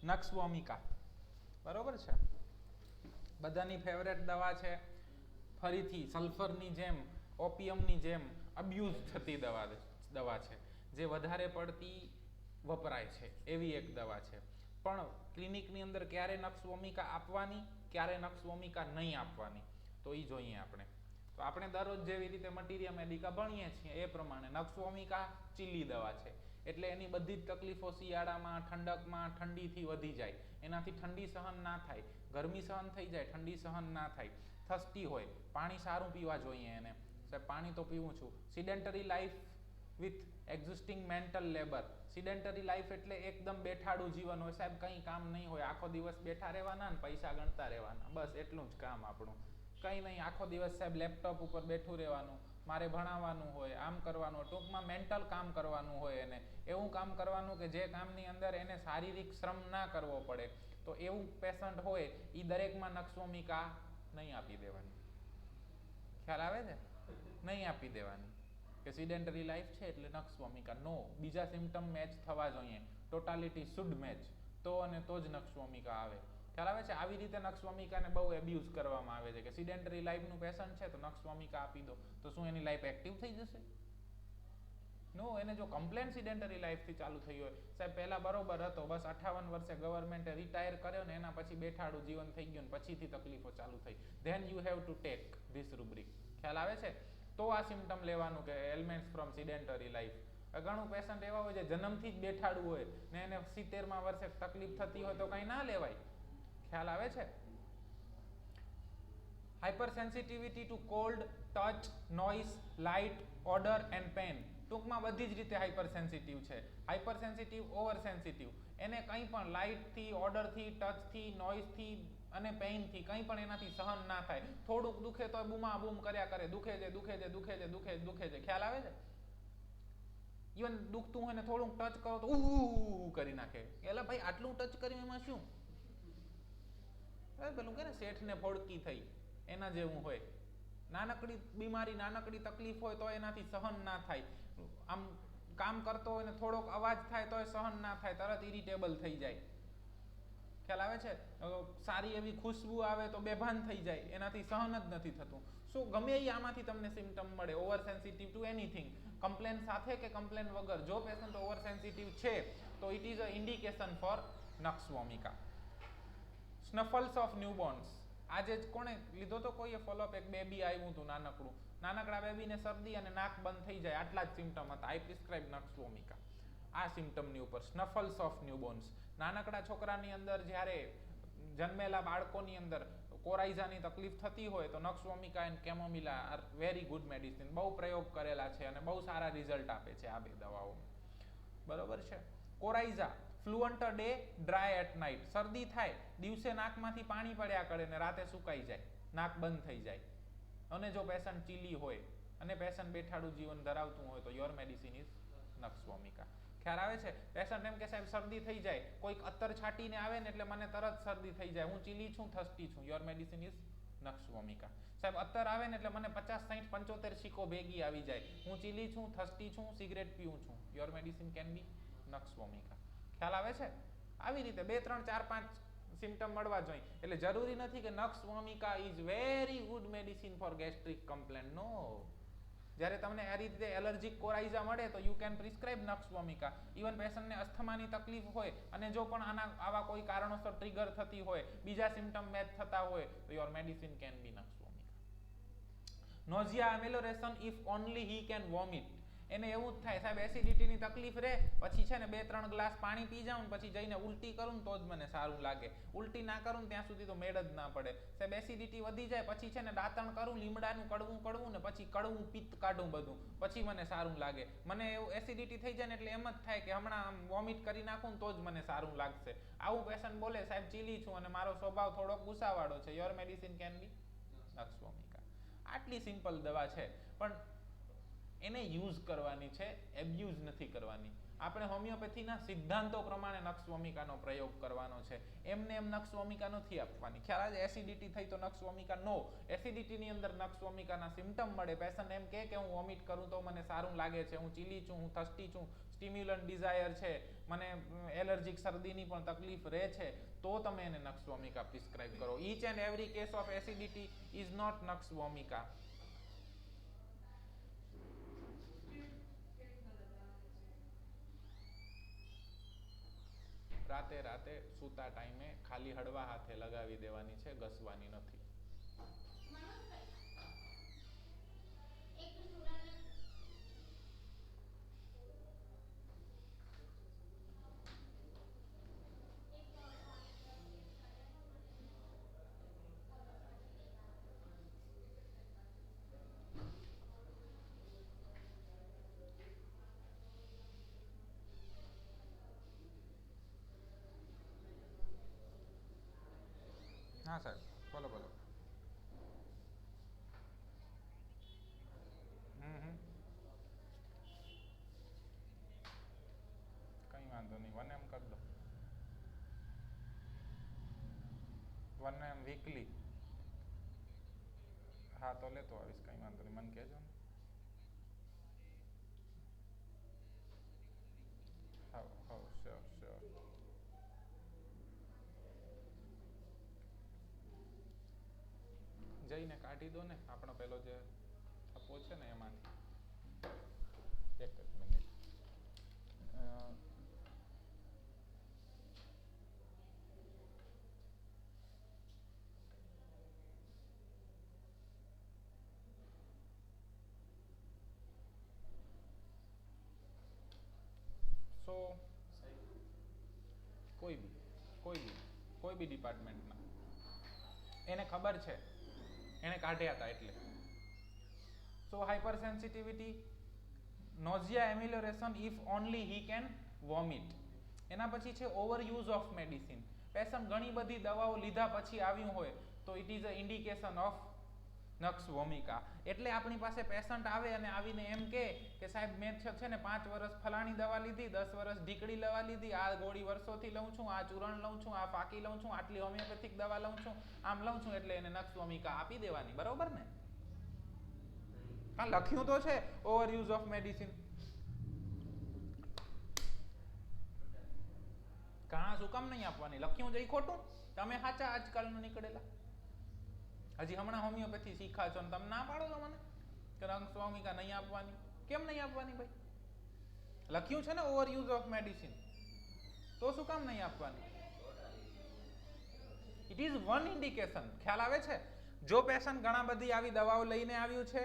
નક્સ વોમિકા, બરોબર છે, બધાની ફેવરેટ દવા છે. ફરીથી સલ્ફરની જેમ, ઓપિયમની જેમ અબ્યુઝ થતી દવા છે, જે વધારે પડતી વપરાય છે એવી એક દવા છે. પણ ક્લિનિકની અંદર ક્યારે નક્સ વોમિકા આપવાની, ક્યારે નક્સ વોમિકા નહીં આપવાની, તો એ જોઈએ આપણે. તો આપણે દરરોજ જેવી રીતે મટીરિયા મેડિકા ભણીએ છીએ એ પ્રમાણે નક્સ વોમિકા ચીલી દવા છે. એટલે એની બધી જ તકલીફો શિયાળામાં, ઠંડકમાં, ઠંડીથી વધી જાય. એનાથી ઠંડી સહન ના થાય, ગરમી સહન થઈ જાય, ઠંડી સહન ના થાય. થસ્ટી હોય, પાણી સારું પીવા જોઈએ એને. સાહેબ પાણી તો પીવું છું. Sedentary life with existing mental labour. Sedentary life એટલે એકદમ બેઠાડું જીવન હોય સાહેબ, કંઈ કામ નહીં હોય, આખો દિવસ બેઠા રહેવાના ને પૈસા ગણતા રહેવાના, બસ એટલું જ કામ આપણું. કંઈ નહીં, આખો દિવસ સાહેબ લેપટોપ ઉપર બેઠું રહેવાનું, મારે ભણાવવાનું હોય, આમ કરવાનું હોય, ટૂંકમાં મેન્ટલ કામ કરવાનું હોય એને. એવું કામ કરવાનું કે જે કામની અંદર એને શારીરિક શ્રમ ના કરવો પડે. તો એવું પેશન્ટ હોય એ દરેકમાં નક્સ વોમિકા નહીં આપી દેવાની. ખ્યાલ આવે છે? નહીં આપી દેવાની કે સિડેન્ટરી લાઈફ છે એટલે નક્સ વોમિકા. નો, બીજા સિમ્ટમ મેચ થવા જોઈએ, ટોટાલિટી શુડ મેચ, તો અને તો જ નક્સ વોમિકા આવે. ખ્યાલ આવે છે? આવી રીતે નક્સ વોમિકાને બહુ એબ્યુઝ કરવામાં આવે છે કે સિડેન્ટરી લાઈફનું પેશન્ટ છે તો નક્સ વોમિકા આપી દો, તો શું એની લાઈફ એક્ટિવ થઈ જશે? નો, એને જો કમ્પ્લેન સિડેન્ટરી લાઈફથી ચાલુ થઈ હોય, સાહેબ પહેલાં બરોબર હતો, બસ 58 વર્ષે ગવર્મેન્ટે રિટાયર કર્યો ને એના પછી બેઠાડું જીવન થઈ ગયું ને પછીથી તકલીફો ચાલુ થઈ, then you have to take this રૂબ્રિક. ખ્યાલ આવે છે? તો આ સિમ્ટમ લેવાનું કે એલિમેન્ટ્સ ફ્રોમ સિડેન્ટરી લાઈફ. ઘણું પેશન્ટ એવા હોય જે જન્મથી જ બેઠાડું હોય ને એને 70મા વર્ષે તકલીફ થતી હોય તો કંઈ ના લેવાય. ખ્યાલ આવે છે? Hyper sensitivity to cold, touch, noise, light, odour and pain. ટૂંકમાં બધી જ રીતે હાઇપર સેન્સિટિવ છે. Hyper sensitive, over sensitive. એને કંઈ પણ લાઇટથી, ઓર્ડરથી, ટચથી, નોઇઝથી અને પેઇનથી કંઈ પણ એનાથી સહન ના થાય. થોડુંક દુખે તો બૂમા બૂમ કર્યા કરે, દુખે છે, દુખે છે, દુખે છે, દુખે છે, દુખે છે. ખ્યાલ આવે છે? ઇવન દુખતું હોય ને થોડુંક ટચ કરો તો કરી નાખે. એટલે ભાઈ આટલું ટચ કર્યું એમાં શું? પેલું કે ને શેઠને ફોડકી થઈ એના જેવું હોય. નાનકડી બીમારી, નાનકડી તકલીફ હોય તો એનાથી સહન ના થાય. આમ કામ કરતો હોય ને થોડોક અવાજ થાય તો સહન ના થાય, તરત ઇરિટેબલ થઈ જાય. ખ્યાલ આવે છે? સારી એવી ખુશ્બુ આવે તો બેભાન થઈ જાય, એનાથી સહન જ નથી થતું. શું ગમે એ આમાંથી તમને સિમ્ટમ મળે, over sensitive to anything, complain સાથે કે કમ્પ્લેન વગર, જો પેશન્ટ ઓવર સેન્સિટિવ છે તો it is a indication for nux vomica. Snuffles of newborns. આજે જ કોણે લીધો તો કોઈએ ફોલોઅપ, એક બેબી આવ્યું હતું નાનકડું, નાનકડા બેબીને શરદી અને નાક બંધ થઈ જાય, આટલા જ સિમ્ટમ હતા. આઈ પ્રિસ્ક્રાઇબ નક્સ વોમિકા. આ સિમ્ટમની ઉપર સ્નફલ્સ ઓફ ન્યૂબોર્ન્સ. નાનકડા છોકરાની અંદર જ્યારે જન્મેલા બાળકોની અંદર કોરાઇઝાની તકલીફ થતી હોય તો nux vomica and chamomilla are very good medicine. બહુ પ્રયોગ કરેલા છે અને બહુ સારા રિઝલ્ટ આપે છે આ બે દવાઓ. બરોબર છે? Coryza fluent day, dry at night. શરદી થાય, દિવસે નાકમાંથી પાણી પડ્યા કરે ને રાતે સુકાઈ જાય, નાક બંધ થઈ જાય. અને જો પેશન્ટ ચીલી હોય અને પેશન્ટ બેઠાડું જીવન ધરાવતું હોય તો યોર મેડિસિન ઇઝ નક્સ વોમિકા. ખ્યાલ આવે છે? પેશન્ટ એમ કે સાહેબ શરદી થઈ જાય, કોઈક અત્તર છાંટીને આવે ને એટલે મને તરત શરદી થઈ જાય, હું ચીલી છું, થસ્ટી છું, યોર મેડિસિન ઇઝ નક્સ વોમિકા. સાહેબ અત્તર આવે ને એટલે મને 50, 60, 75 છીકો ભેગી આવી જાય, હું ચીલી છું, થસ્ટી છું, સિગરેટ પીવું છું, your medicine can be nux વોમિકા. ખ્યાલ આવે છે? આવી રીતે 2, 3, 4, 5 સિમ્ટમ મળવા જોઈએ. એટલે જરૂરી નથી કે nux vomica is very good medicine for gastric complain. No. જ્યારે તમને આ રીતે એલર્જીક કોરાઇઝા મળે તો you can prescribe nux vomica. Even પેશન્ટને અસ્થમાની તકલીફ હોય અને જો પણ આવા કોઈ કારણોસર ટ્રિગર થતી હોય, બીજા સિમ્ટમ મેચ થતા હોય તો your medicine can be nux vomica. Nausea, amelioration if only he can vomit. એને એવું જ થાય સાહેબ એસિડિટીની તકલીફ રહે, પછી છે ને 2-3 ગ્લાસ પાણી પી જાઉં ને પછી જઈને ઉલટી કરું ને તો જ મને સારું લાગે, ઉલટી ના કરું ને ત્યાં સુધી તો મેળ જ ના પડે. સાહેબ એસિડિટી વધી જાય પછી છે ને દાંતણ કરું લીમડાનું કડવું કડવું ને પછી કડવું પિત્ત કાઢું બધું, પછી મને સારું લાગે. મને એવું એસિડિટી થઈ જાય ને એટલે એમ જ થાય કે હમણાં આમ વોમિટ કરી નાખું ને તો જ મને સારું લાગશે. આવું પેશન્ટ બોલે સાહેબ ચીલી છું અને મારો સ્વભાવ થોડોક ગુસ્સાવાળો છે, your medicine can be nux વોમિકા. આટલી સિમ્પલ દવા છે પણ એને યુઝ કરવાની છે, એબ્યુઝ નથી કરવાની. આપણે હોમિયોપેથીના સિદ્ધાંતો પ્રમાણે નક્ષ-ભૂમિકાનો પ્રયોગ કરવાનો છે. એમને એમ નક્ષ-ભૂમિકા નથી આપવાની. ખ્યાલ આવે? એસિડિટી થઈ તો નક્ષ-ભૂમિકા નો. એસિડિટીની અંદર નક્ષ-ભૂમિકાના સિમ્ટમ મળે. પેશન્ટ એમ કે હું વોમિટ કરું તો મને સારું લાગે છે, હું ચીલી છું, હું થર્સ્ટી છું, સ્ટિમ્યુલન્ટ ડિઝાયર છે, મને એલર્જીક શરદીની પણ તકલીફ રહે છે, તો તમે એને નક્ષ-ભૂમિકા પ્રિસ્ક્રાઇબ કરો. Each and every case of acidity is not nux vomica. રાતે સૂતા ટાઈમે ખાલી હળવા હાથે લગાવી દેવાની છે, ઘસવાની નથી. હા સાહેબ, બોલો બોલો. કઈ વાંધો નહીં, 1M કરી દો. 1M weekly. હા તો લેતો આવીશ, કઈ વાંધો નહીં, મને કહેજો ને. હા શ્યોર. જઈને કાઢી દો ને આપણો પેલો જે થપ્પો છે ને એમાંથી. એક જ મિનિટ. સો કોઈ બી ડિપાર્ટમેન્ટના એને ખબર છે, એને કાઢ્યા હતા એટલે. So hyper sensitivity, nausea, amelioration if only he can vomit. એના પછી છે ઓવરયુઝ ઓફ મેડિસિન. પેશન્ટ ઘણી બધી દવાઓ લીધા પછી આવ્યું હોય તો it is a indication of nux vomica. એટલે આપણી પાસે પેશન્ટ આવે અને આવીને એમ કે સાહેબ મેં છે ને 5 વર્ષ ફલાણી દવા લીધી, 10 વર્ષ ઢીકડી દવા લીધી, આ ગોળી વર્ષોથી લઉં છું, આ ચૂરણ લઉં છું, આ ફાકી લઉં છું, આટલી હોમિયોપેથિક દવા લઉં છું, આમ લઉં છું, એટલે એને નક્ષ-ભૂમિકા આપી દેવાની. બરોબર ને? હા, લખ્યું તો છે ઓવરયુઝ ઓફ મેડિસિન. ઘણા શું કામ નહીં આપવાની? લખ્યું જઈ ખોટું? તમે સાચા આજકાલનું નીકળેલા. હજી હમણાં હોમિયોપેથી શીખા છો ને તમે ના પાડો છો મને કે નક્ષ-ભૂમિકા નહીં આપવાની. કેમ નહીં આપવાની ભાઈ? લખ્યું છે ને ઓવરયુઝ ઓફ મેડિસિન, તો શું કામ નહીં આપવાની? It is one indication. ખ્યાલ આવે છે? જો પેશન્ટ ઘણા બધી આવી દવાઓ લઈને આવ્યું છે,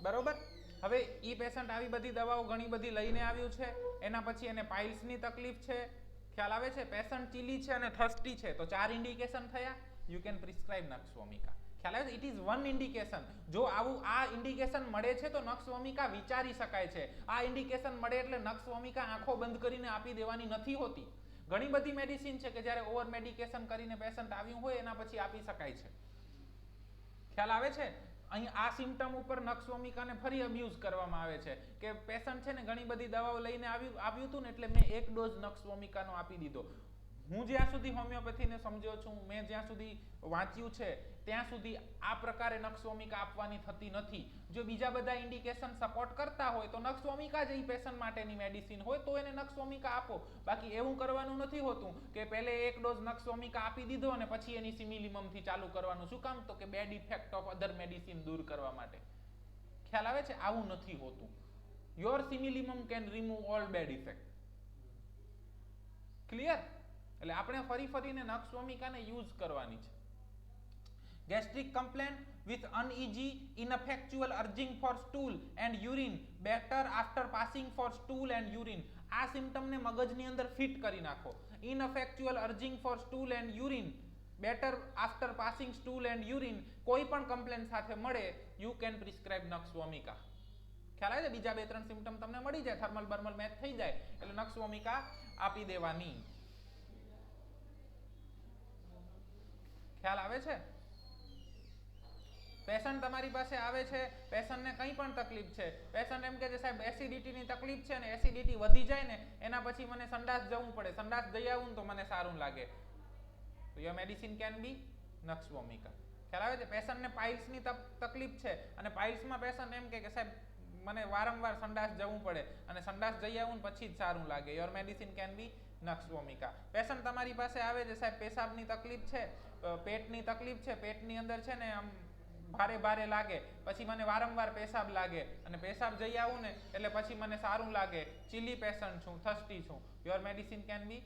બરોબર, હવે ઈ પેશન્ટ આવી બધી દવાઓ ઘણી બધી લઈને આવ્યું છે, એના પછી એને પાઇલ્સની તકલીફ છે, ખ્યાલ આવે છે, પેશન્ટ ચીલી છે અને થર્સ્ટી છે, તો 4 ઇન્ડિકેશન થયા. You can prescribe nux vomica. ખ્યાલ આવે છે? It is one indication. જો આવું આ ઇન્ડિકેશન મળે છે તો નક્ષ-ભૂમિકા વિચારી શકાય છે. આ ઇન્ડિકેશન મળે એટલે નક્ષ-ભૂમિકા આંખો બંધ કરીને આપી દેવાની નથી હોતી. ઘણી બધી મેડિસિન છે કે જ્યારે ઓવર મેડિકેશન કરીને પેશન્ટ આવ્યું હોય એના પછી આપી શકાય છે. ખ્યાલ આવે છે? અહીં આ સિમ્ટમ ઉપર નક્ષ-ભૂમિકાને ફરી અબ્યુઝ કરવામાં આવે છે કે પેશન્ટ છે ને ઘણી બધી દવાઓ લઈને આવ્યું હતું ને એટલે મેં એક ડોઝ નક્ષ-ભૂમિકાનો આપી દીધો. હું જ્યાં સુધી હોમિયોપેથીને સમજ્યો છું, મેં જ્યાં સુધી વાંચ્યું છે ત્યાં સુધી આ પ્રકારે નક્ષ-ભૂમિકા આપવાની થતી નથી. જો બીજા બધા ઇન્ડિકેશન સપોર્ટ કરતા હોય તો નક્ષ-ભૂમિકા જ એ પેશન્ટ માટેની મેડિસિન હોય તો એને નક્ષ-ભૂમિકા આપો. બાકી એવું કરવાનું નથી હોતું કે પહેલે એક ડોઝ નક્ષ-ભૂમિકા આપી દીધો અને પછી એની સિમિલિમમથી ચાલુ કરવાનું. શું કામ? તો કે bad effect of other medicine દૂર કરવા માટે. ખ્યાલ આવે છે? આવું નથી હોતું. Your simillimum can remove all bad effect. Clear? એટલે આપણે ફરીને નક્ષ-ભૂમિકાને યુઝ કરવાની છે. Gastric complaint with uneasy ineffectual urging for stool and urine better after passing for stool and urine. આ સિમ્ટમને મગજની અંદર ફિટ કરી નાખો. ineffectual urging for stool and urine better after passing stool and urine કોઈ પણ complaint સાથે મળે you can prescribe નક્ષ-ભૂમિકા. ખ્યાલ આવે છે? બીજા 2-3 સિમ્ટમ તમને મળી જાય, થર્મલ બર્મલ મેચ થઈ જાય એટલે નક્ષ-ભૂમિકા આપી દેવાની. ખ્યાલ આવે છે? પેશન્ટ તમારી પાસે આવે છે, પેશન્ટને કંઈ પણ તકલીફ છે, પેશન્ટ એમ કહે છે સાહેબ એસિડિટીની તકલીફ છે ને એસિડિટી વધી જાય ને એના પછી મને સંડાસ જવું પડે, સંડાસ જઈ આવું ને તો મને સારું લાગે, તો your medicine can be nux વોમિકા. ખ્યાલ આવે છે? પેશન્ટને પાઇલ્સની તકલીફ છે અને પાઇલ્સમાં પેશન્ટ એમ કે સાહેબ મને વારંવાર સંડાસ જવું પડે અને સંડાસ જઈ આવું ને પછી જ સારું લાગે, your medicine can be nux vomica. Patient તમારી પાસે આવે છે સાહેબ પેશાબની તકલીફ છે, પેટની તકલીફ છે, પેટની અંદર છે ને આમ ભારે ભારે લાગે, પછી મને વારંવાર પેશાબ લાગે અને પેશાબ જઈ આવું ને એટલે પછી મને સારું લાગે, ચીલી પેશન્ટ છું, થર્સ્ટી છું, your medicine can be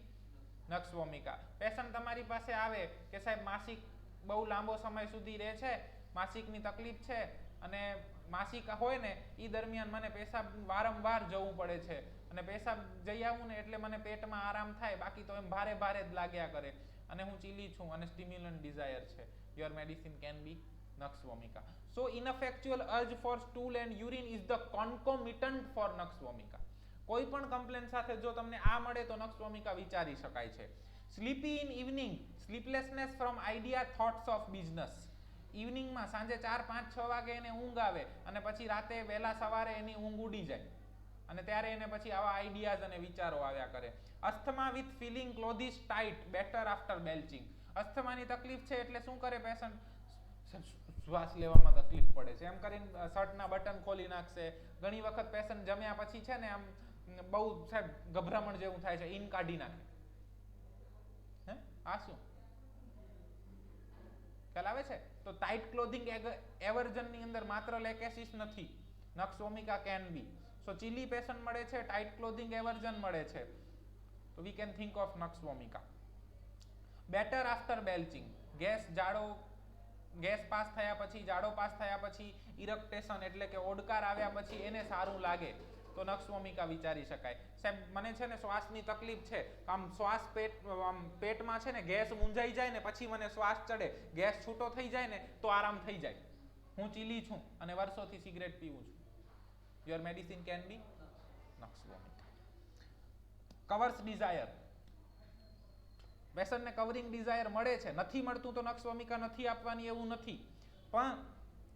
nux vomica. Patient તમારી પાસે આવે કે સાહેબ માસિક બહુ લાંબો સમય સુધી રહે છે, માસિકની તકલીફ છે અને માસિક હોય ને એ દરમિયાન મને પેશાબ વારંવાર જવું પડે છે અને પેશાબ જઈ આવું ને એટલે મને પેટમાં આરામ થાય, બાકી તો એમ ભારે ભારે જ લાગ્યા કરે અને હું ચીલી છું અને સ્ટિમ્યુલન્ટ ડિઝાયર છે, your medicine can be nux vomica. So ineffectual urge for stool and urine is the concomitant for નક્સ વોમિકા. કોઈ પણ કમ્પ્લેન સાથે જો તમને આ મળે તો નક્સ વોમિકા વિચારી શકાય છે. Sleepy in evening, sleeplessness from idea thoughts of business. ઇવનિંગમાં સાંજે 4, 5, 6 વાગે એને ઊંઘ આવે અને પછી રાતે વહેલા સવારે એની ઊંઘ ઉડી જાય અને ત્યારે એને પછી આવા આઈડિયાઝ અને વિચારો આવ્યા કરે. Asthma with feeling clothes tight better after belching. અસ્થમાની તકલીફ છે એટલે શું કરે પેશન્ટ? શ્વાસ લેવામાં તકલીફ પડે છે એમ કરીને શર્ટના બટન ખોલી નાખશે. ઘણી વખત પેશન્ટ જમ્યા પછી છે ને આમ બહુ સાહેબ ગભરામણ જેવું થાય છે, ઈન કાઢી નાખે. હે આ શું ખ્યાલ આવે છે? તો ટાઈટ ક્લોથિંગ એવર્જન ની અંદર માત્ર લેકેસિસ નથી, nux vomica can be. So chilly patient મળે છે, ટાઈટ ક્લોથિંગ એવર્જન મળે છે, તો we can think of nux vomica. Better after belching, gas pass થયા પછી, જાડો પાસ થયા પછી, ઇરેક્ટેશન એટલે કે ઓડકાર આવ્યા પછી એને સારું લાગે તો નક્સ વોમિકા વિચારી શકાય. સાહેબ મને છે ને શ્વાસની તકલીફ છે, આમ શ્વાસ પેટમાં છે ને ગેસ મૂંઝાઈ જાય ને પછી મને શ્વાસ ચડે, ગેસ છૂટો થઈ જાય ને તો આરામ થઈ જાય, હું ચીલી છું અને વર્ષોથી સિગરેટ પીવું છું, your medicine can be nux vomica. Covers desire, પેશન્ટને કવરિંગ ડિઝાયર મળે છે, નથી મળતું તો નક્સ વોમિકા નથી આપવાની એવું નથી, પણ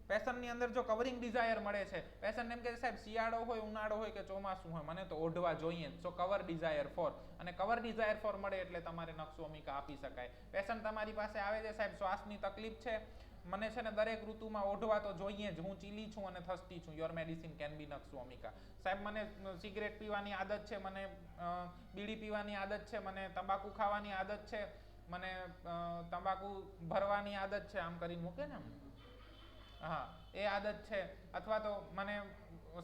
પેશન્ટની અંદર જો કવરિંગ ડિઝાયર મળે છે, પેશન્ટ એમ કે સાહેબ શિયાળો હોય, ઉનાળો હોય કે ચોમાસું હોય, મને તો ઓઢવા જોઈએ, સો કવર ડિઝાયર ફોર, અને કવર ડિઝાયર ફોર મળે એટલે તમારે નક્સ વોમિકા આપી શકાય. પેશન્ટ તમારી પાસે આવે છે સાહેબ શ્વાસની તકલીફ છે, મને છે ને દરેક ઋતુમાં ઓઢવા તો જોઈએ જ, હું ચીલી છું અને થર્સ્ટી છું, your medicine can be nux વોમિકા. સાહેબ મને સિગરેટ પીવાની આદત છે, મને બીડી પીવાની આદત છે, મને તંબાકુ ખાવાની આદત છે, મને તંબાકુ ભરવાની આદત છે, આમ કરીને મૂકે ને હા એ આદત છે, અથવા તો મને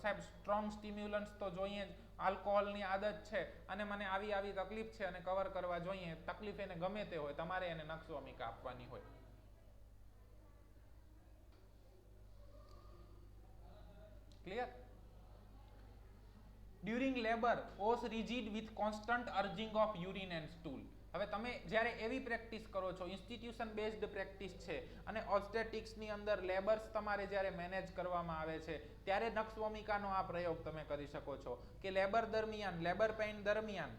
સાહેબ સ્ટ્રોંગ સ્ટિમ્યુલન્ટ્સ તો જોઈએ જ, આલ્કોહોલની આદત છે અને મને આવી આવી તકલીફ છે અને કવર કરવા જોઈએ, તકલીફ એને ગમે તે હોય, તમારે એને નક્સ વોમિકા આપવાની હોય. Clear? During labour, os rigid with constant urging of urine and stool. હવે તમે જ્યારે એવી પ્રેક્ટિસ કરો છો, ઇન્સ્ટિટ્યુશન બેઝડ પ્રેક્ટિસ છે અને ઓબ્સ્ટેટિક્સની અંદર લેબર્સ તમારે જ્યારે મેનેજ કરવામાં આવે છે ત્યારે નક્સ વોમિકાનો આ પ્રયોગ તમે કરી શકો છો કે લેબર દરમિયાન, લેબર પેઇન દરમિયાન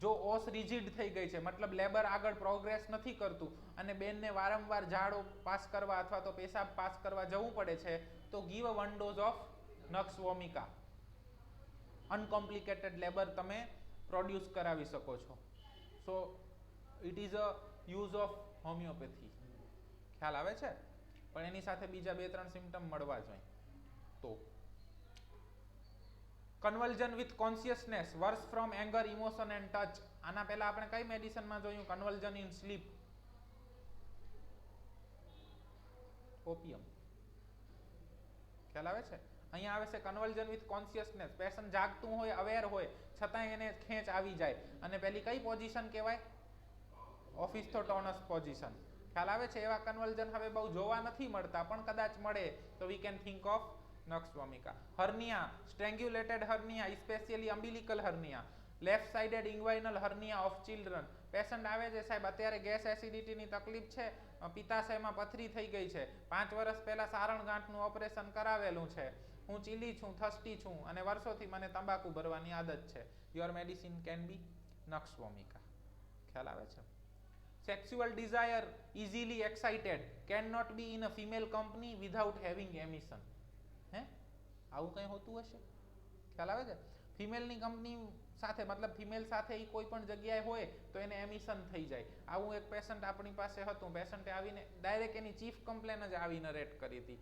જો ઓસ રિજિડ થઈ ગઈ છે, મતલબ લેબર આગળ પ્રોગ્રેસ નથી કરતું અને બેનને વારંવાર ઝાડો પાસ કરવા અથવા તો પેશાબ પાસ કરવા જવું પડે છે, તો give a 1 dose of nux vomica. Uncomplicated labour તમે પ્રોડ્યુસ કરાવી શકો છો. So it is a use of homeopathy. ખ્યાલ આવે છે? પણ એની સાથે બીજા 2-3 સિમ્પટમ મળવા જોઈએ. તો convulsion with consciousness, worse from anger, emotion and touch. આના પહેલા આપણે કઈ મેડિસિનમાં જોયું? Convulsion in sleep, opium. ખ્યાલ આવે છે? અહીંયા આવે છે કન્વલ્ઝન વિથ કોન્શિયસનેસ, પેશન્ટ જાગતું હોય, અવેર હોય, છતાં એને ખેંચ આવી જાય અને પેલી કઈ પોઝિશન કહેવાય? ઓફિસ્થોટોનસ પોઝિશન. ખ્યાલ આવે છે? એવા કન્વલ્ઝન હવે બહુ જોવા નથી મળતા, પણ કદાચ મળે તો we can think of nux vomica. Hernia, strangulated hernia, specially umbilical hernia, left sided inguinal hernia of children. Patient આવે છે સાહેબ અત્યારે ગેસ એસિડિટીની તકલીફ છે, પિત્તાશયમાં પથરી થઈ ગઈ છે, 5 વર્ષ પહેલા સારણ ગાંઠનું ઓપરેશન કરાવેલું છે, હું ચીલી છું, થર્સ્ટી છું અને વર્ષોથી મને તંબાકુ ભરવાની આદત છે, your medicine can be nux વોમિકા. ખ્યાલ આવે છે? Sexual desire easily excited cannot be in a female company without having emission. હે આવું કંઈ હોતું હશે? ખ્યાલ આવે છે? ફિમેલની કંપની સાથે મતલબ ફિમેલ સાથે એ કોઈ પણ જગ્યાએ હોય તો એને એમિશન થઈ જાય. આવું એક પેશન્ટ આપણી પાસે હતું. પેશન્ટે આવીને ડાયરેક્ટ એની ચીફ કમ્પ્લેન જ આવીને રેટ કરી હતી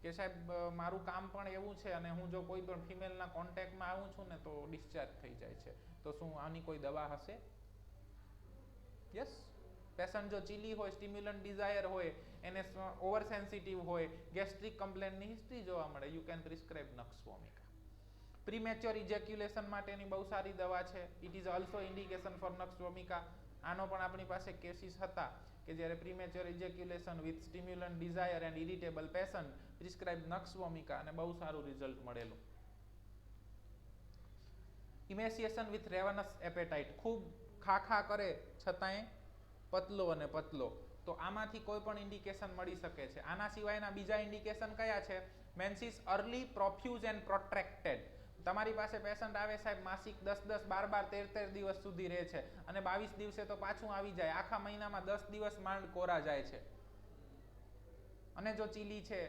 કે સાહેબ મારું કામ પણ એવું છે અને હું જો કોઈ પણ ફિમેલના કોન્ટેક્ટમાં આવું છું ને તો ડિસ્ચાર્જ થઈ જાય છે. તો શું આની કોઈ દવા હશે? યસ. પેશન્ટ જો ચીલી હોય, સ્ટિમ્યુલન્ટ ડિઝાયર હોય, એને ઓવર સેન્સિટિવ હોય, ગેસ્ટ્રિક કમ્પ્લેનની હિસ્ટ્રી જોવા મળે, you can prescribe nux vomica. Premature ejaculation માટેની બહુ સારી દવા છે. It is also indication for nux vomica. આનો પણ આપણી પાસે કેસીસ હતા કે જ્યારે premature ejaculation with stimulant desire and irritable patient prescribe nux vomica અને બહુ સારું રિઝલ્ટ મળેલું. ઇમેસિએશન વિથ રેવનસ એપેટાઇટ, ખૂબ ખા કરે છતાંય પતલો અને પતલો, તો આમાંથી કોઈ પણ ઇન્ડિકેશન મળી શકે છે. આના સિવાયના બીજા ઇન્ડિકેશન કયા છે? Menses early, પ્રોફ્યુઝ and પ્રોટ્રેક્ટેડ. તમારી પાસે પેશન્ટ આવે સાહેબ માસિક 10-10, 12-12, 13-13 દિવસ સુધી રહે છે અને 22 દિવસે તો પાછું આવી જાય. આખા મહિનામાં 10 દિવસ માંડ કોરા જાય છે અને જો ચીલી છે,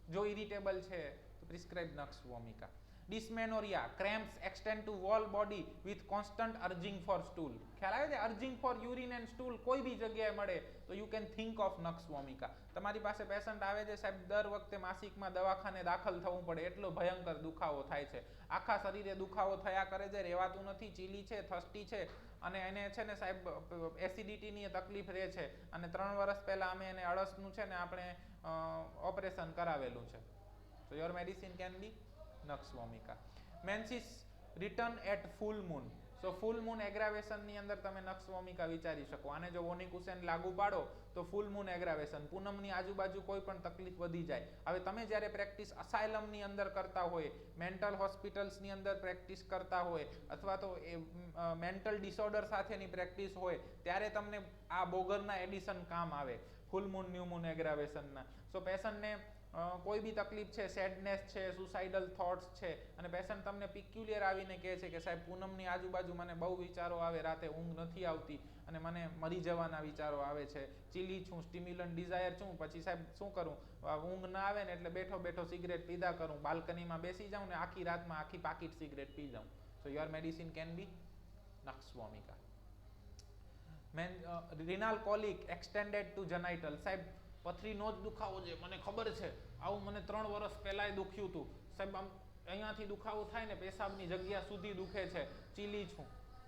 જો ઇરિટેબલ છે તો prescribe nux vomica. Dysmenorrhoea, cramps extend to whole body with constant urging for stool. ખ્યાલ આવે છે? Urging for urine and stool કોઈ બી જગ્યાએ મળે તો you can think of nux vomica. તમારી પાસે પેશન્ટ આવે છે સાહેબ દર વખતે માસિકમાં દવાખાને દાખલ થવું પડે, એટલો ભયંકર દુખાવો થાય છે, આખા શરીરે દુખાવો થયા કરે છે, રહેવાતું નથી, ચીલી છે, થસ્ટી છે અને એને છે ને સાહેબ એસિડિટીની તકલીફ રહે છે અને 3 વર્ષ પહેલા અમે એને અળસનું છે ને આપણે ઓપરેશન કરાવેલું છે. So your medicine can be nux vomica. Menses return at full moon. So full moon aggravation ની અંદર તમે નક્સ વોમિકા વિચારી શકો. આને જો વોનિકુસેન લાગુ પાડો તો ફૂલ મૂન એગ્રાવેશન, પૂનમની આજુબાજુ કોઈ પણ તકલીફ વધી જાય. હવે તમે જ્યારે પ્રેક્ટિસ અસાયલમની અંદર કરતા હોય, મેન્ટલ હોસ્પિટલ્સની અંદર પ્રેક્ટિસ કરતા હોય અથવા તો મેન્ટલ ડિસઓર્ડર સાથેની પ્રેક્ટિસ હોય ત્યારે તમને આ બોગરના એડિશન કામ આવે, ફૂલ મૂન ન્યૂ મૂન એગ્રાવેશનના. સો પેશન્ટને કોઈ બી તકલીફ છે, સેડનેસ છે, સુસાઇડલ થોટ્સ છે અને પેશન્ટ તમને પિક્યુલિયર આવીને કહે છે કે સાહેબ પૂનમની આજુબાજુ મને બહુ વિચારો આવે, રાતે ઊંઘ નથી આવતી અને મને મરી જવાના વિચારો આવે છે, ચીલી છું, સ્ટિમ્યુલન્ટ ડિઝાયર છું, પછી સાહેબ શું કરું, ઊંઘ ના આવે ને એટલે બેઠો બેઠો સિગરેટ પીધા કરું, બાલ્કનીમાં બેસી જાઉં ને આખી રાતમાં આખી પાકીટ સિગરેટ પી જાઉં. So your medicine can be nux vomica. Renal colic extended to genital. સાહેબ પથરીનો જ દુખાવો છે, મને ખબર છે, આવું મને 3 વર્ષ પહેલાંય દુખ્યું હતું સાહેબ, આમ અહીંયાથી દુખાવો થાય ને પેશાબની જગ્યા સુધી દુખે છે, ચીલી છું,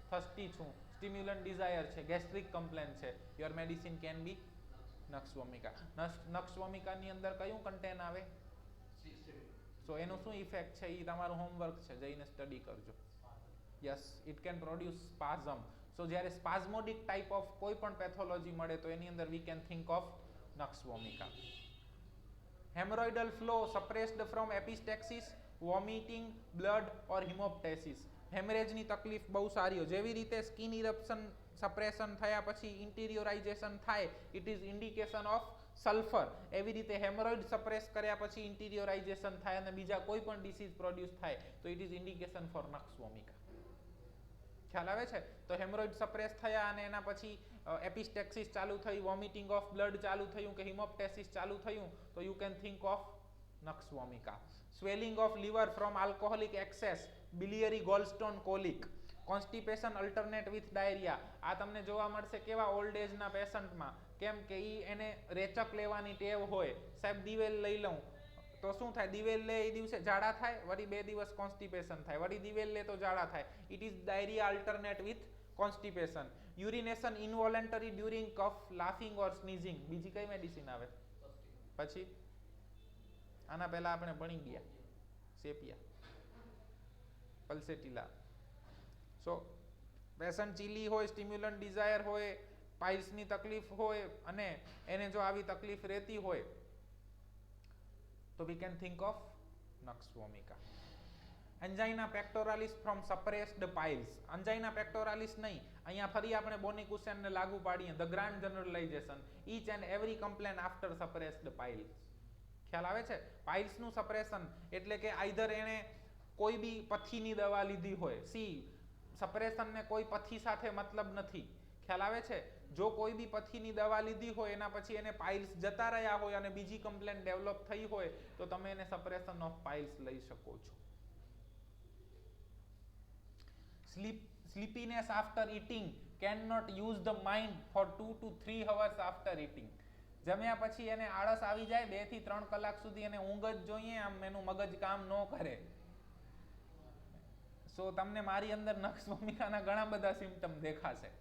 થસ્ટી છું, સ્ટિમ્યુલન્ટ ડિઝાયર છે, ગેસ્ટ્રિક કમ્પ્લેન છે, your medicine can be nux વોમિકા. નક્સ વોમિકાની અંદર કયું કન્ટેન આવે? સો એનું શું ઇફેક્ટ છે એ તમારું હોમવર્ક છે, જઈને સ્ટડી કરજો. Yes, it can produce spasm. So જ્યારે સ્પાઝમોડિક ટાઈપ ઓફ કોઈ પણ પેથોલોજી મળે તો એની અંદર we can think of nux vomica. Haemorrhoidal flow suppressed from epistaxis, vomiting, blood or haemoptysis. હેમરેજની તકલીફ બહુ સારી હોય. જેવી રીતે સ્કિન ઇરપ્શન સપ્રેશન થયા પછી ઇન્ટિરિયોરાઇઝેશન થાય, it is indication of sulphur. એવી રીતે હેમરોઇડ સપ્રેસ કર્યા પછી ઇન્ટિરિયોરાઇઝેશન થાય અને બીજા કોઈ પણ ડિસીઝ પ્રોડ્યુસ થાય તો it is indication for nux વોમિકા. ખ્યાલ આવે છે? તો હેમરોઇડ સપ્રેસ થયા અને એના પછી એપિસ્ટેક્સિસ ચાલુ થઈ, વોમિટિંગ ઓફ બ્લડ ચાલુ થયું કે હિમોપ્ટેસિસ ચાલુ થયું તો you can think of nux vomica. Swelling of liver from alcoholic excess, biliary gallstone colic, constipation alternate with diarrhoea. આ તમને જોવા મળશે કેવા ઓલ્ડ એજના પેશન્ટમાં, કેમ કે એને રેચક લેવાની ટેવ હોય. સાહેબ દિવેલ લઈ લઉં તો શું થાય, દિવેલ લે એ દિવસે ઝાડા થાય, વળી 2 દિવસ કોન્સ્ટિપેશન થાય, વળી દિવેલ લે તો ઝાડા થાય. It is diarrhoea alternate with constipation. Urination involuntary during cough, laughing or sneezing. બીજી કઈ મેડિસિન આવે પછી? આના પહેલા આપણે ભણી ગયા સેપિયા, પલ્સેટિલા. સો પેશન્ટ ચીલી હોય, સ્ટિમ્યુલન્ટ ડિઝાયર હોય, પાઇલ્સની તકલીફ હોય અને એને જો આવી તકલીફ રહેતી હોય તો we can think of nux vomica. angina pectoralis from suppressed piles. angina pectoralis નહીં, અહીંયા ફરી આપણે બોનિકુસેન ને લાગુ પાડીએ, the grand generalization, each and every complaint after suppressed piles. ખ્યાલ આવે છે? પાઇલ્સ નું સપ્રેશન એટલે કે આઈધર એને કોઈ બી પથીની દવા લીધી હોય. સી સપ્રેશન ને કોઈ પથી સાથે મતલબ નથી, ખ્યાલ આવે છે? જો કોઈ બી પથ્થીની દવા લીધી હોય એના પછી એને પાઇલ્સ જતા રહ્યા હોય અને બીજી કમ્પ્લેન ડેવલપ થઈ હોય તો તમે એને સપ્રેશન ઓફ પાઇલ્સ લઈ શકો છો. Sleepiness after eating cannot use the mind for 2 to 3 hours after eating. જમ્યા પછી એને આળસ આવી જાય, 2 થી 3 કલાક સુધી એને ઊંઘ જ જોઈએ, આમ એનું મગજ કામ ન કરે. સો તમને મારી અંદર નક્ષ ભૂમિકાના ઘણા બધા સિમ્પટમ દેખાશે.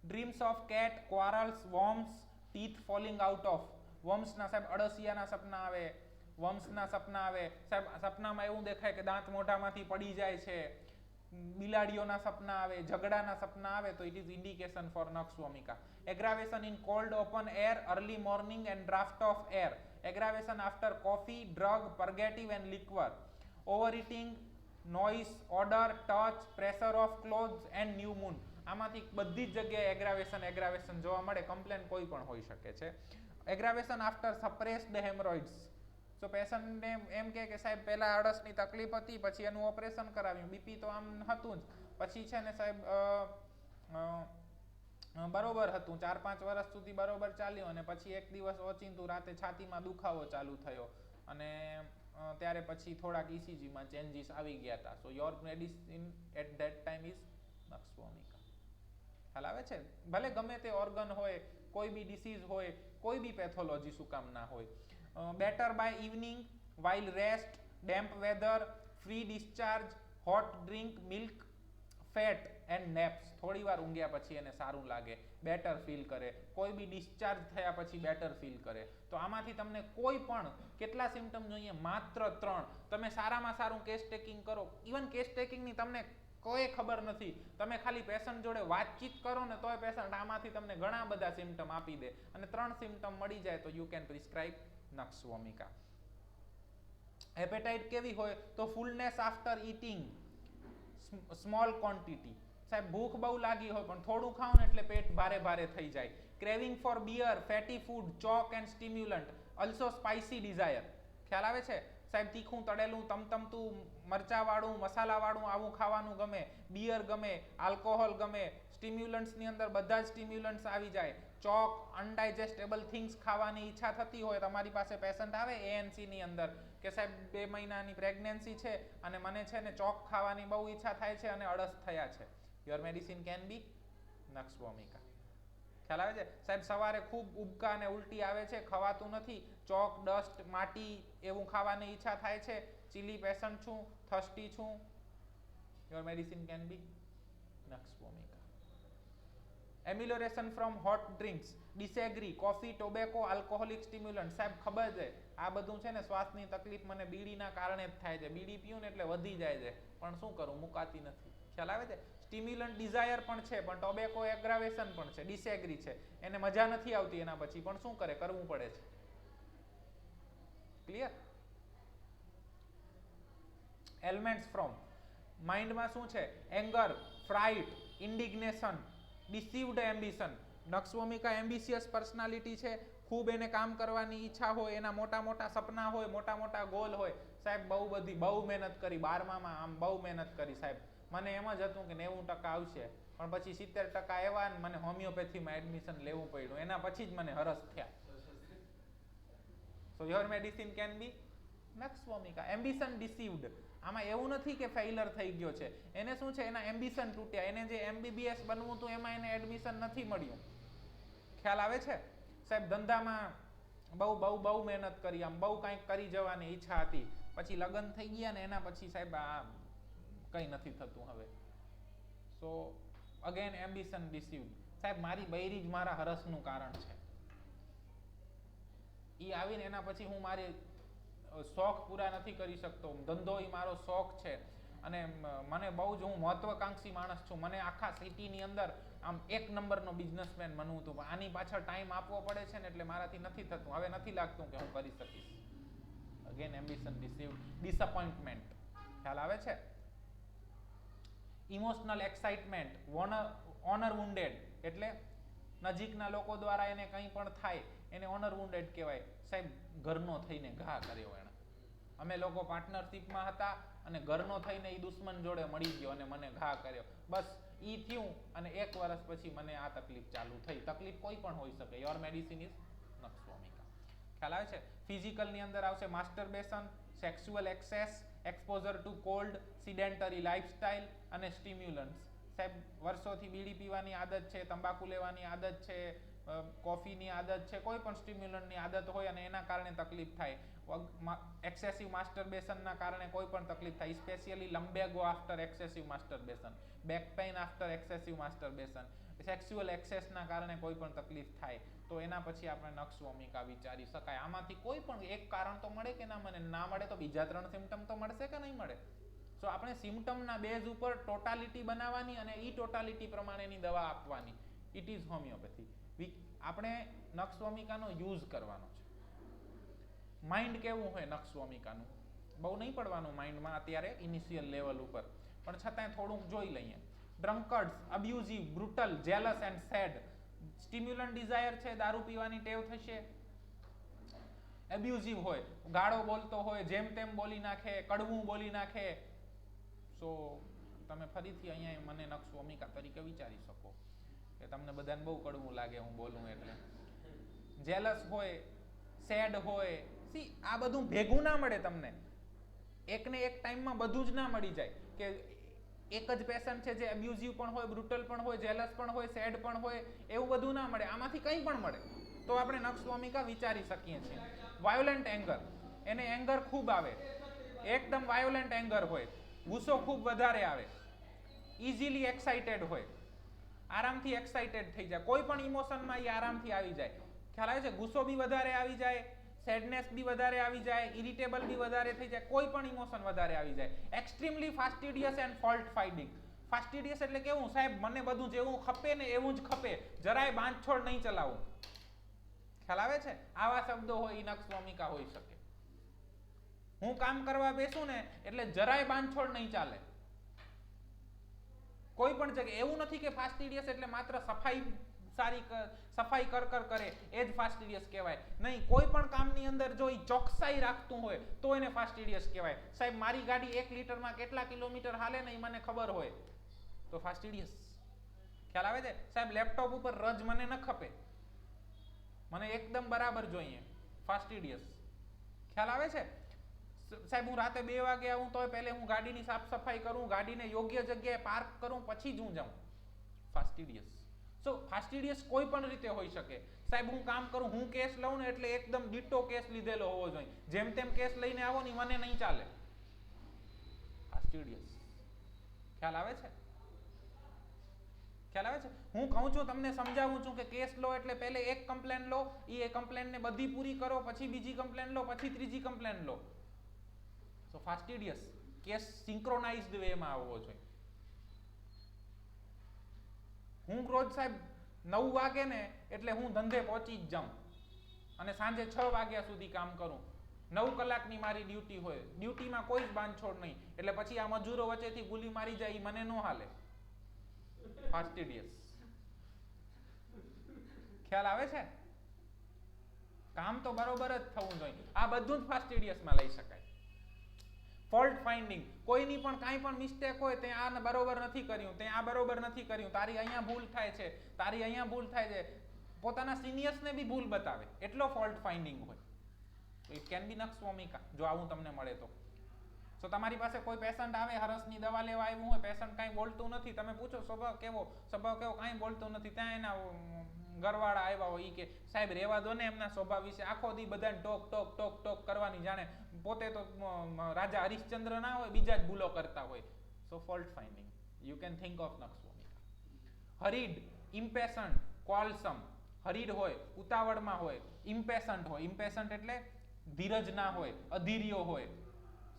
Dreams of cat, quarrels, worms, teeth falling out of. wormsના સાહેબ અળસિયાના સપના આવે, wormsના સપના આવે સાહેબ. સપનામાં એવું દેખાય કે દાંત મોઢામાંથી પડી જાય છે. બિલાડીઓના સપના આવે, ઝઘડાના સપના આવે તો it is indication for nux vomica. Aggravation in cold open air, early morning and draught of air. Aggravation after coffee, drug, purgative and liquor. Over eating, noise, odour, touch, pressure of clothes and new moon. આમાંથી બધી જ જગ્યાએ એગ્રાવેશન જોવા મળે. Complain કોઈ પણ હોઈ શકે છે. એગ્રાવેશન આફ્ટર સપ્રેસ્ડ હેમરોઇડ્સ. તો પેશન્ટને એમ કે સાહેબ પહેલા અળસની તકલીફ હતી, પછી એનું ઓપરેશન કરાવ્યું, બીપી તો આમ હતું જ, પછી છે ને સાહેબ બરોબર હતું, 4-5 વર્ષ સુધી બરોબર ચાલ્યું અને પછી એક દિવસ ઓચિંતું રાતે છાતીમાં દુખાવો ચાલુ થયો અને ત્યારે પછી થોડાક ECGમાં ચેન્જીસ આવી ગયા હતા. So your medicine at that time is નક્ષ ભૂમિકા. ખ્યાલ આવે છે? ભલે ગમે તે ઓર્ગન હોય, કોઈ બી ડિસીઝ હોય, કોઈ બી પેથોલોજી શું કામ ના હોય. Better by evening, while rest, damp weather, free discharge, hot drink, milk, fat and naps. થોડી વાર ઊંઘ્યા પછી એને સારું લાગે, બેટર ફીલ કરે. કોઈ બી ડિસ્ચાર્જ થયા પછી બેટર ફીલ કરે. તો આમાંથી તમને કોઈ પણ કેટલા સિમ્પટમ જોઈએ? માત્ર 3. તમે સારામાં સારું કેસ ટેકિંગ કરો. ઇવન કેસ ટેકિંગની તમને કોઈ ખબર નથી, તમે ખાલી પેશન્ટ જોડે વાતચીત કરો ને તોય પેશન્ટ આમાંથી તમને ઘણા બધા સિમ્પટમ આપી દે અને 3 સિમ્પટમ મળી જાય તો યુ કેન પ્રિસ્ક્રાઇબ નક્ષ ભૂમિકા. એપેટાઇટ કેવી હોય? તો fullness after eating, small quantity. સાહેબ ભૂખ બહુ લાગી હોય પણ થોડું ખાવ ને એટલે પેટ ભારે ભારે થઈ જાય. Craving for beer, fatty food, chalk and stimulant. Also spicy desire. ખ્યાલ આવે છે સાહેબ? તીખું, તળેલું, તમતમતું, મરચાવાળું, મસાલાવાળું આવું ખાવાનું ગમે, બિયર ગમે, આલ્કોહોલ ગમે. સ્ટિમ્યુલન્ટ્સની અંદર બધા જ સ્ટિમ્યુલન્ટ્સ આવી જાય. ચોક, અનડાઇજેસ્ટેબલ થિંગ્સ ખાવાની ઈચ્છા થતી હોય, તમારી પાસે પેશન્ટ આવે ANC ની અંદર કે સાહેબ 2 મહિનાની પ્રેગ્નન્સી છે અને મને છે ને ચોક ખાવાની બહુ ઈચ્છા થાય છે અને અળસ થયા છે. Your medicine can be nux ભૂમિકા. ખ્યાલ આવે છે સાહેબ? સવારે ખૂબ ઉબકા અને ઉલટી આવે છે, ખવાતું નથી, ચોક, ડસ્ટ, માટી એવું ખાવાની ઈચ્છા થાય છે, ચીલી પેશન્ટ છું, થર્સ્ટી છું. Your medicine can be nux vomica. Emulation from hot drinks, disagree, coffee, tobacco, alcoholic stimulant. સાહેબ ખબર છે આ બધું છે ને શ્વાસની તકલીફ મને બીડીના કારણે જ થાય છે. બીડી પીવું ને એટલે વધી જાય છે પણ શું કરું, મુકાતી નથી. ખ્યાલ આવે છે? સ્ટિમ્યુલન્ટ ડિઝાયર પણ છે પણ ટોબેકો એગ્રાવેશન પણ છે, ડિસેગ્રી છે, એને મજા નથી આવતી એના પછી પણ શું કરે, કરવું પડે છે. ક્લિયર? એલિમેન્ટ્સ ફ્રોમ માઇન્ડમાં શું છે? Anger, ફ્રાઇટ, ઇન્ડિગ્નેશન, ડિસીવ્ડ ambition. નક્ષ ભૂમિકા એમ્બિશિયસ પર્સનાલિટી છે, ખૂબ એને કામ કરવાની ઈચ્છા હોય, એના મોટા મોટા સપના હોય, મોટા મોટા ગોલ હોય. સાહેબ બહુ મહેનત કરી 12મામાં, આમ બહુ મહેનત કરી સાહેબ. મને એમ જ હતું કે 90% આવશે પણ પછી 70% આવ્યા ને મને હોમિયોપેથીમાં એડમિશન લેવું પડ્યું. એના પછી જ મને હરસ થયા. સો your medicine can be nux ભૂમિકા. એમ્બિશન ડિસીવ્ડ. આમાં એવું નથી કે ફેઇલર થઈ ગયો છે, એને શું છે, એના એમ્બિશન તૂટ્યા. એને જે MBBS બનવું હતું એમાં એને એડમિશન નથી મળ્યું. ખ્યાલ આવે છે સાહેબ? ધંધામાં બહુ મહેનત કરી, આમ બહુ કંઈક કરી જવાની ઈચ્છા હતી, પછી લગ્ન થઈ ગયા ને એના પછી સાહેબ આ કંઈ નથી થતું હવે. So again ambition deceived. સાહેબ મારી બૈરી જ મારા હરસનું કારણ છે. એ આવીને એના પછી હું મારી શોખ પૂરા નથી કરી શકતો. ધંધો એ મારો શોખ છે અને મને બહુ જ, હું મહત્વકાંક્ષી માણસ છું. મને આખા સિટીની અંદર આમ 1 નંબરનો બિઝનેસમેન બનવું હતું પણ આની પાછળ ટાઈમ આપવો પડે છે ને એટલે મારાથી નથી થતું. હવે નથી લાગતું કે હું કરી શકીશ. Again ambition deceived. ડિસઅપોઇન્ટમેન્ટ. ખ્યાલ આવે છે? Emotional excitement, honour wounded. એટલે નજીકના લોકો દ્વારા એને કંઈ પણ થાય એને ઓનર વુન્ડેડ કહેવાય. સાહેબ ઘરનો થઈને ઘા કર્યો એણે. અમે લોકો પાર્ટનરશિપમાં હતા અને ઘરનો થઈને એ દુશ્મન જોડે મળી ગયો અને મને ઘા કર્યો. બસ ઈ થયું અને 1 વર્ષ પછી મને આ તકલીફ ચાલુ થઈ. તકલીફ કોઈ પણ હોઈ શકે. Your medicine is nux vomica. ખ્યાલ આવે છે? ફિઝિકલની અંદર આવશે masturbation, sexual excess, exposure to cold, sedentary lifestyle અને સ્ટિમ્યુલન્ટ્સ. સાહેબ વર્ષોથી બીડી પીવાની આદત છે, તંબાકુ લેવાની આદત છે, કોફીની આદત છે, કોઈ પણ સ્ટિમ્યુલન્ટની આદત હોય અને એના કારણે તકલીફ થાય. એક્સેસિવ માસ્ટરબેશનના કારણે કોઈ પણ તકલીફ થાય, specially lumbago after excessive masturbation, back pain after excessive masturbation, sexual એક્સેસના કારણે કોઈ પણ તકલીફ થાય તો એના પછી આપણે નક્ષવમિકા વિચારી શકાય. આમાંથી કોઈ પણ એક કારણ તો મળે કે ના મળે તો બીજા 3 સિમ્ટમ તો મળશે કે નહીં મળે? સો આપણે સિમ્ટમના બેઝ ઉપર ટોટાલિટી બનાવવાની અને ઈ ટોટાલિટી પ્રમાણેની દવા આપવાની. It is homeopathy. આપણે નક્ષવમિકાનો યુઝ કરવાનો છે. માઇન્ડ કેવું હોય નક્ષવમિકાનું? બહુ નહીં પડવાનું માઇન્ડમાં અત્યારે ઇનિશિયલ લેવલ ઉપર, પણ છતાંય થોડુંક જોઈ લઈએ. ડ્રંકર્ડ્સ, અબ્યુઝિવ, બ્રુટલ, જેલસ એન્ડ સેડ. સ્ટિમ્યુલન્ટ ડિઝાયર છે, દારૂ પીવાની ટેવ થશે. એબ્યુઝિવ હોય, ગાળો બોલતો હોય, જેમ તેમ બોલી નાખે, કડવું બોલી નાખે. સો તમે ફરીથી અહીંયા મને નક્ષવમિકા તરીકે વિચારી શકો કે તમને બધાને બહુ કડવું લાગે હું બોલું એટલે. જેલસ હોય, સેડ હોય. સી આ બધું ભેગું ના મળે તમને. એકને એક ટાઈમમાં બધું જ ના મળી જાય કે એક જ પેશન્ટ છે જે એબ્યુઝિવ પણ હોય, બ્રુટલ પણ હોય, જેલસ પણ હોય, સેડ પણ હોય, એવું બધું ના મળે. આમાંથી કંઈ પણ મળે તો આપણે નક્ષવમિકા વિચારી શકીએ છીએ. વાયોલન્ટ એંગર, એને એંગર ખૂબ આવે, એકદમ વાયોલન્ટ એંગર હોય, ગુસ્સો ખૂબ વધારે આવે, ઇઝીલી એક્સાઇટેડ હોય, આરામથી એક્સાઇટેડ થઈ જાય, કોઈ પણ ઇમોશનમાં એ આરામથી આવી જાય. ખ્યાલ આવે છે? ગુસ્સો બી વધારે આવી જાય, સેડનેસ બી વધારે આવી જાય, ઇરિટેબલ બી વધારે થઈ જાય, કોઈ પણ ઇમોશન વધારે આવી જાય. Extremely fastidious and fault finding. Fastidious એટલે કેવું? સાહેબ મને બધું જેવું ખપે ને એવું જ ખપે, જરાય બાંધછોડ નહીં ચલાવું. ખ્યાલ આવે છે? આવા શબ્દો હોય એ નક્ષવમિકા હોઈ શકે. હું કામ કરવા બેસું ને એટલે જરાય બાંધછોડ નહીં ચાલે. કોઈ પણ જગ્યાએ એવું નથી કે ફાસ્ટિડિયસ એટલે માત્ર સફાઈ કર કરે એ જ ફાસ્ટિડિયસ કહેવાય. નહીં, કોઈ પણ કામની અંદર જો એ ચોકસાઈ રાખતું હોય તો એને ફાસ્ટિડિયસ કહેવાય. સાહેબ મારી ગાડી 1 લીટરમાં કેટલા કિલોમીટર હાલે ને એ મને ખબર હોય તો ફાસ્ટિડિયસ. ખ્યાલ આવે છે? સાહેબ લેપટોપ ઉપર રજ મને ન ખપે, મને એકદમ બરાબર જોઈએ, ફાસ્ટિડિયસ. ખ્યાલ આવે છે? સાહેબ હું રાતે 2 વાગે આવું તો પહેલે હું ગાડીની સાફ સફાઈ કરું, ગાડીને યોગ્ય જગ્યાએ પાર્ક કરું, પછી જ હું જાઉં. ફાસ્ટિડિયસ. સો ફાસ્ટિડિયસ કોઈ પણ રીતે હોઈ શકે. સાહેબ હું કામ કરું, હું કેસ લઉં ને એટલે એકદમ ડિટો કેસ લીધેલો હોવો જોઈએ, જેમ તેમ કેસ લઈને આવો ને મને નહીં ચાલે. ફાસ્ટિડિયસ. ખ્યાલ આવે છે? ખ્યાલ આવે છે? હું કહું છું, તમને સમજાવું છું કે કેસ લો એટલે પહેલે એક કમ્પ્લેન લો, એ કમ્પ્લેનને બધી પૂરી કરો, પછી બીજી કમ્પ્લેન લો, પછી ત્રીજી કમ્પ્લેન લો. સો ફાસ્ટિડિયસ. કેસ સિંક્રોનાઇઝ્ડ વેમાં આવવો જોઈએ. હું રોજ સાહેબ 9 વાગે ને એટલે હું ધંધે પહોંચી જ જાઉં અને સાંજે 6 વાગ્યા સુધી કામ કરું. 9 કલાકની મારી ડ્યુટી હોય, ડ્યુટીમાં કોઈ જ બાંધછોડ નહીં, એટલે પછી આ મજૂરો વચ્ચેથી ગુલી મારી જાય એ મને ન હાલે. ફાસ્ટિડિયસ. ખ્યાલ આવે છે? કામ તો બરોબર જ થવું જોઈએ. આ બધું જ ફાસ્ટિડિયસમાં લઈ શકાય. ફોલ્ટ ફાઇન્ડિંગ, કોઈની પણ કાંઈ પણ મિસ્ટેક હોય, તે આ બરોબર નથી કર્યું, તે આ બરોબર નથી કર્યું, તારી અહીંયા ભૂલ થાય છે, તારી અહીંયા ભૂલ થાય છે, પોતાના સિનિયર્સને બી ભૂલ બતાવે, એટલો ફોલ્ટ ફાઇન્ડિંગ હોય. ઇટ કેન બી નક્ષવમિકા જો આવું તમને મળે તો. તો તમારી પાસે કોઈ પેશન્ટ આવે, હરસની દવા લેવા આવ્યું હોય, પેશન્ટ કાંઈ બોલતું નથી, તમે પૂછો સ્વભાવ કેવો, કાંઈ બોલતું નથી, ત્યાં એના ઘરવાળા આવ્યા હોય, કે સાહેબ રેવા દો ને એમના સ્વભાવ વિશે, આખો દી બધાને ટોક ટોક ટોક ટોક કરવાની, જાણે પોતે તો રાજા હરિશ્ચંદ્ર ના હોય, બીજા જ ભૂલો કરતા હોય. So fault finding, you can think of nux vomica. Hurried, impatient, quarrelsome. Hurried હોય, ઉતાવળમાં હોય, ઇમ્પેશન્ટ હોય. ઇમ્પેશન્ટ એટલે ધીરજ ના હોય, અધીર્યો હોય.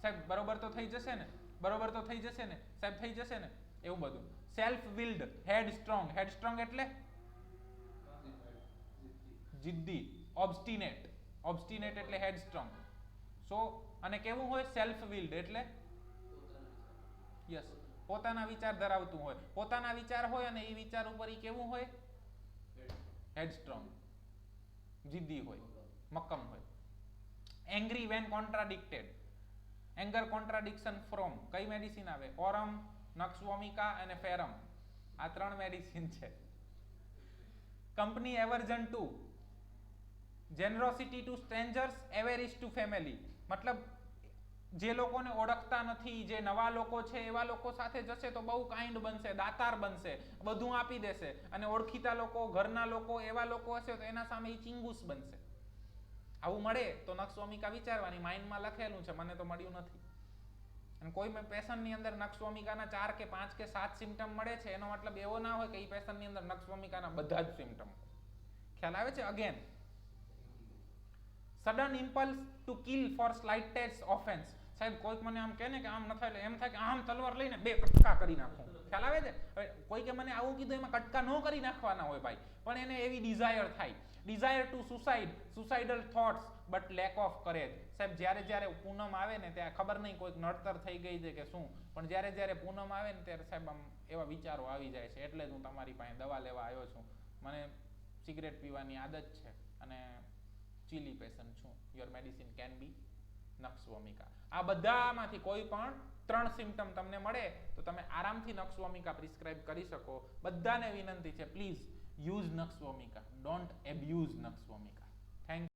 સાહેબ બરોબર તો થઈ જશે ને, બરોબર તો થઈ જશે ને, સાહેબ થઈ જશે ને, એવું બધું. સેલ્ફ વિલ્ડ, હેડસ્ટ્રોંગ. હેડસ્ટ્રોંગ એટલે જિદ્દી, ઓબ્સ્ટિનેટ. ઓબ્સ્ટિનેટ એટલે હેડસ્ટ્રોંગ. સો અને કેવું હોય? સેલ્ફ વિલ્ડ એટલે યસ, પોતાના વિચાર ધરાવતું હોય, પોતાના વિચાર હોય અને એ વિચાર ઉપર એ કેવું હોય? હેડસ્ટ્રોંગ, જિદ્દી હોય, મક્કમ હોય. Angry when contradicted. Anger contradiction from કઈ મેડિસિન આવે? ઓરમ, નક્ષવમિકા અને ફેરમ. આ 3 મેડિસિન છે. Company aversion 2, generosity to strangers, avarice to family. મતલબ જે લોકોને ઓળખતા નથી, જે નવા લોકો છે, એવા લોકો સાથે જશે તો બહુ કાઇન્ડ બનશે, દાતાર બનશે, બધું આપી દેશે. અને ઓળખીતા લોકો, ઘરના લોકો, એવા લોકો હશે તો એના સામે એ ચિંગુસ બનશે. આવું મળે તો નક્ષવમિકા વિચારવાની, માઇન્ડમાં લખેલું છે, મને તો મળ્યું નથી. અને કોઈ પેશન્ટની અંદર નક્ષવમિકાના 4 કે 5 કે 7 સિમ્ટમ મળે છે, એનો મતલબ એવો ના હોય કે એ પેશન્ટની અંદર નક્ષવમિકાના બધા જ સિમ્ટમ. ખ્યાલ આવે છે? Again, sudden impulse to kill for slightest offence. સાહેબ કોઈક મને આમ કહે ને કે આમ ન થાય, એમ થાય કે આમ તલવાર લઈને 2 કટકા કરી નાખું. ખ્યાલ આવે છે? હવે કોઈ કે મને આવું કીધું, એમાં કટકા ન કરી નાખવાના હોય ભાઈ, પણ એને એવી ડિઝાયર થાય. Desire to suicide, suicidal thoughts but lack of courage. સાહેબ જ્યારે પૂનમ આવે ને ત્યાં ખબર નહીં કોઈક નડતર થઈ ગઈ છે કે શું, પણ જ્યારે પૂનમ આવે ને ત્યારે સાહેબ આમ એવા વિચારો આવી જાય છે. એટલે જ હું તમારી પાસે દવા લેવા આવ્યો છું. મને સિગરેટ પીવાની આદત છે અને ચીલી પેશન્ટ છું. Your medicine can be nux vomica. આ બધામાંથી કોઈ પણ 3 સિમ્ટમ તમને મળે તો તમે આરામથી નક્ષવમિકા પ્રિસ્ક્રાઇબ કરી શકો. બધાને વિનંતી છે, please use nux vomica, don't abuse nux vomica. Thank you.